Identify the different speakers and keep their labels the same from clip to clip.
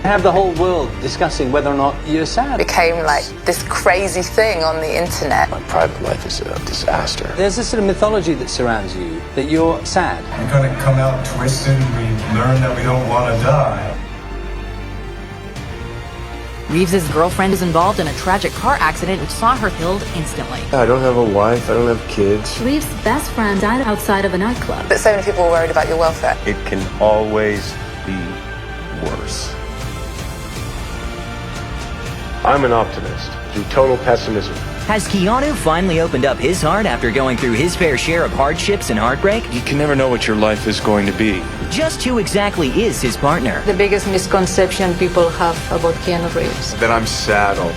Speaker 1: Have the whole world discussing whether or not you're sad.
Speaker 2: It became like this crazy thing on the internet.
Speaker 3: My private life is a disaster.
Speaker 1: There's this sort of mythology that surrounds you, that you're sad.
Speaker 4: We're going to come out twisted and we learn that we don't want to die.
Speaker 5: Reeves' girlfriend is involved in a tragic car accident which saw her killed instantly.
Speaker 3: I don't have a wife, I don't have kids.
Speaker 6: Reeves' best friend died outside of a nightclub.
Speaker 2: But so many people were worried about your welfare.
Speaker 3: It can always be worse. I'm an optimist through total pessimism.
Speaker 7: Has Keanu finally opened up his heart after going through his fair share of hardships and heartbreak?
Speaker 3: You can never know what your life is going to be.
Speaker 7: Just who exactly is his partner?
Speaker 8: The biggest misconception people have about Keanu Reeves.
Speaker 3: That I'm sad all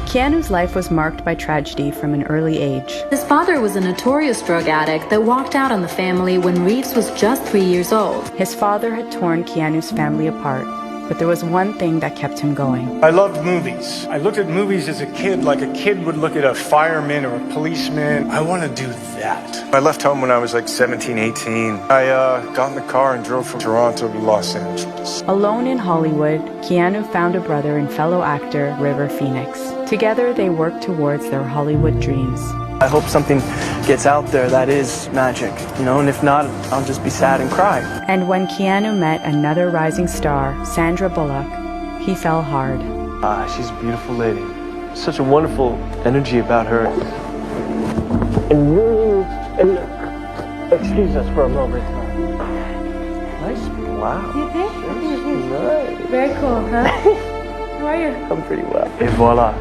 Speaker 9: Keanu's life was marked by tragedy from an early age.
Speaker 6: His father was a notorious drug addict that walked out on the family when Reeves was just 3 years old.
Speaker 9: His father had torn Keanu's family apart, but there was one thing that kept him going.
Speaker 4: I loved movies. I looked at movies as a kid like a kid would look at a fireman or a policeman. I want to do that. I left home when I was like 17, 18. I got in the car and drove from Toronto to Los Angeles.
Speaker 9: Alone in Hollywood, Keanu found a brother and fellow actor, River Phoenix. Together, they worked towards their Hollywood dreams.
Speaker 10: I hope something gets out there that is magic, and if not, I'll just be sad and cry.
Speaker 9: And when Keanu met another rising star, Sandra Bullock, he fell hard.
Speaker 10: She's a beautiful lady. Such a wonderful energy about her. And excuse us for a moment. Nice blouse.
Speaker 6: You think?
Speaker 10: Nice.
Speaker 6: Very cool, huh? How are you?
Speaker 10: I'm pretty well. Et voila.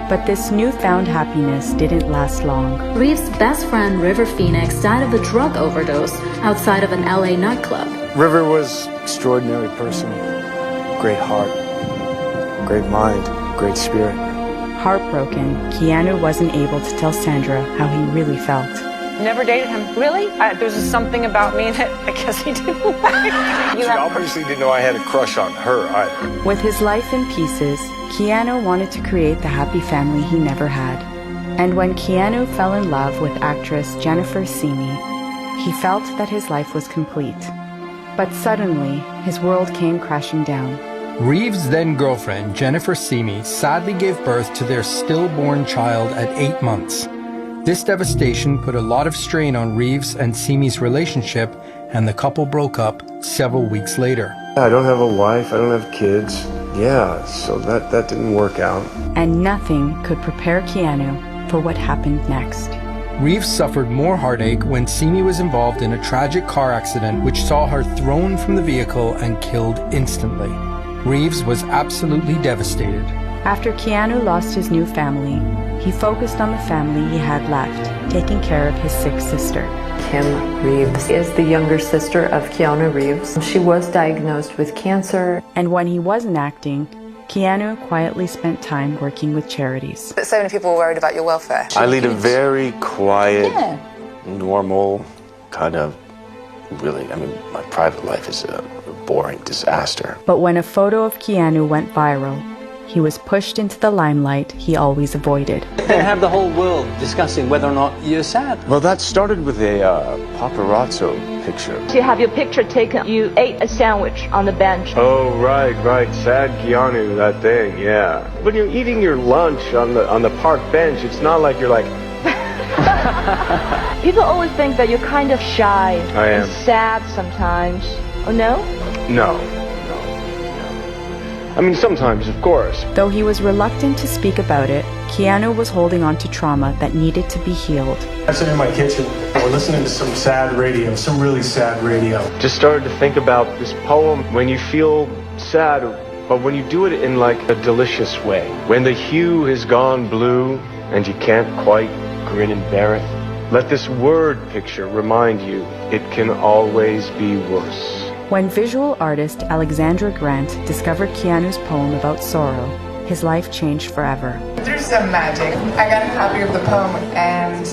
Speaker 9: But this newfound happiness didn't last long.
Speaker 6: Reeves' best friend, River Phoenix, died of a drug overdose outside of an LA nightclub.
Speaker 4: River was an extraordinary person. Great heart, great mind, great spirit.
Speaker 9: Heartbroken, Keanu wasn't able to tell Sandra how he really felt.
Speaker 8: Never dated him. Really? There's just something about me that I guess he didn't like.
Speaker 4: She obviously didn't know I had a crush on her either.
Speaker 9: With his life in pieces, Keanu wanted to create the happy family he never had. And when Keanu fell in love with actress Jennifer Simi, he felt that his life was complete. But suddenly, his world came crashing down.
Speaker 11: Reeves' then-girlfriend, Jennifer Simi, sadly gave birth to their stillborn child at 8 months. This devastation put a lot of strain on Reeves and Simi's relationship, and the couple broke up several weeks later.
Speaker 3: I don't have a wife, I don't have kids. Yeah, so that didn't work out.
Speaker 9: And nothing could prepare Keanu for what happened next.
Speaker 11: Reeves suffered more heartache when Simi was involved in a tragic car accident which saw her thrown from the vehicle and killed instantly. Reeves was absolutely devastated.
Speaker 9: After Keanu lost his new family, he focused on the family he had left, taking care of his sick sister.
Speaker 8: Kim Reeves is the younger sister of Keanu Reeves. She was diagnosed with cancer.
Speaker 9: And when he wasn't acting, Keanu quietly spent time working with charities.
Speaker 2: But so many people were worried about your welfare.
Speaker 3: I lead a very quiet, normal, kind of, my private life is a boring disaster.
Speaker 9: But when a photo of Keanu went viral, he was pushed into the limelight he always avoided.
Speaker 1: And have the whole world discussing whether or not you're sad.
Speaker 3: Well, that started with a paparazzo picture.
Speaker 8: You have your picture taken. You ate a sandwich on the bench.
Speaker 3: Oh, right. Sad Keanu, that thing, yeah. When you're eating your lunch on the park bench, it's not like you're like...
Speaker 8: People always think that you're kind of shy.
Speaker 3: I am.
Speaker 8: And sad sometimes. Oh, no?
Speaker 3: No. I mean, sometimes, of course.
Speaker 9: Though he was reluctant to speak about it, Keanu was holding on to trauma that needed to be healed.
Speaker 4: I sit in my kitchen, we're listening to some sad radio, some really sad radio.
Speaker 3: Just started to think about this poem when you feel sad, but when you do it in like a delicious way. When the hue has gone blue and you can't quite grin and bear it, let this word picture remind you it can always be worse.
Speaker 9: When visual artist Alexandra Grant discovered Keanu's poem about sorrow, his life changed forever.
Speaker 2: There's some magic. I got a copy of the poem and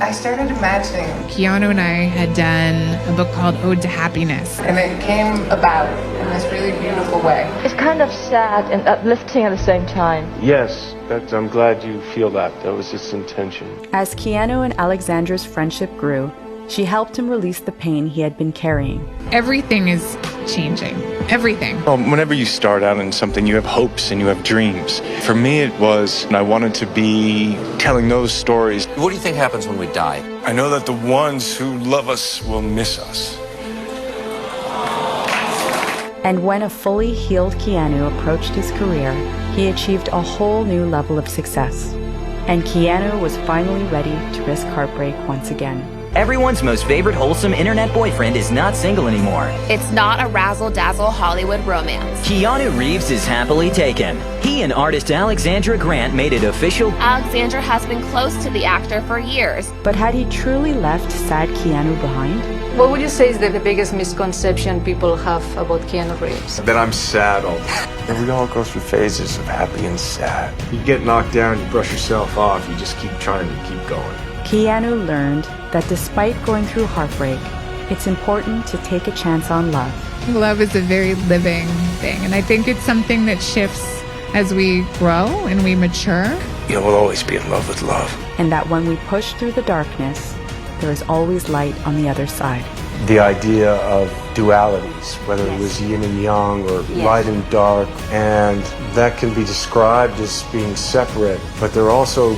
Speaker 2: I started imagining.
Speaker 12: Keanu and I had done a book called Ode to Happiness.
Speaker 2: And it came about in this really beautiful way.
Speaker 8: It's kind of sad and uplifting at the same time.
Speaker 3: Yes, I'm glad you feel that. That was its intention.
Speaker 9: As Keanu and Alexandra's friendship grew, She helped him release the pain he had been carrying.
Speaker 12: Everything is changing. Everything.
Speaker 4: Well, whenever you start out in something, you have hopes and you have dreams. For me, it was, I wanted to be telling those stories.
Speaker 13: What do you think happens when we die?
Speaker 4: I know that the ones who love us will miss us.
Speaker 9: And when a fully healed Keanu approached his career, he achieved a whole new level of success. And Keanu was finally ready to risk heartbreak once again.
Speaker 7: Everyone's most favorite wholesome internet boyfriend is not single anymore.
Speaker 14: It's not a razzle-dazzle Hollywood romance.
Speaker 7: Keanu Reeves is happily taken. He and artist Alexandra Grant made it official.
Speaker 14: Alexandra has been close to the actor for years.
Speaker 9: But had he truly left sad Keanu behind?
Speaker 6: What would you say is the biggest misconception people have about Keanu Reeves?
Speaker 4: That I'm sad all the time. And we all go through phases of happy and sad. You get knocked down, you brush yourself off, you just keep trying to keep going.
Speaker 9: Keanu learned that despite going through heartbreak, it's important to take a chance on love.
Speaker 12: Love is a very living thing, and I think it's something that shifts as we grow and we mature.
Speaker 4: You know, we'll always be in love with love.
Speaker 9: And that when we push through the darkness, there is always light on the other side.
Speaker 3: The idea of dualities, whether it was yin and yang or light and dark, and that can be described as being separate, but they're also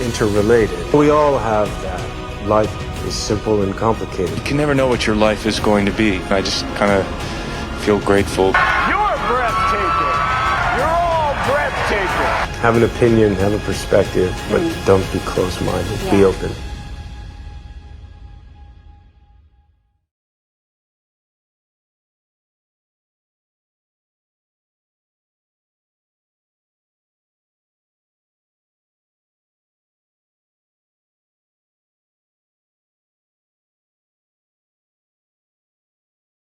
Speaker 3: interrelated. We all have that. Life is simple and complicated.
Speaker 4: You can never know what your life is going to be. I just kind of feel grateful. You're breathtaking. You're all breathtaking.
Speaker 3: Have an opinion, have a perspective, but don't be close-minded. Be open.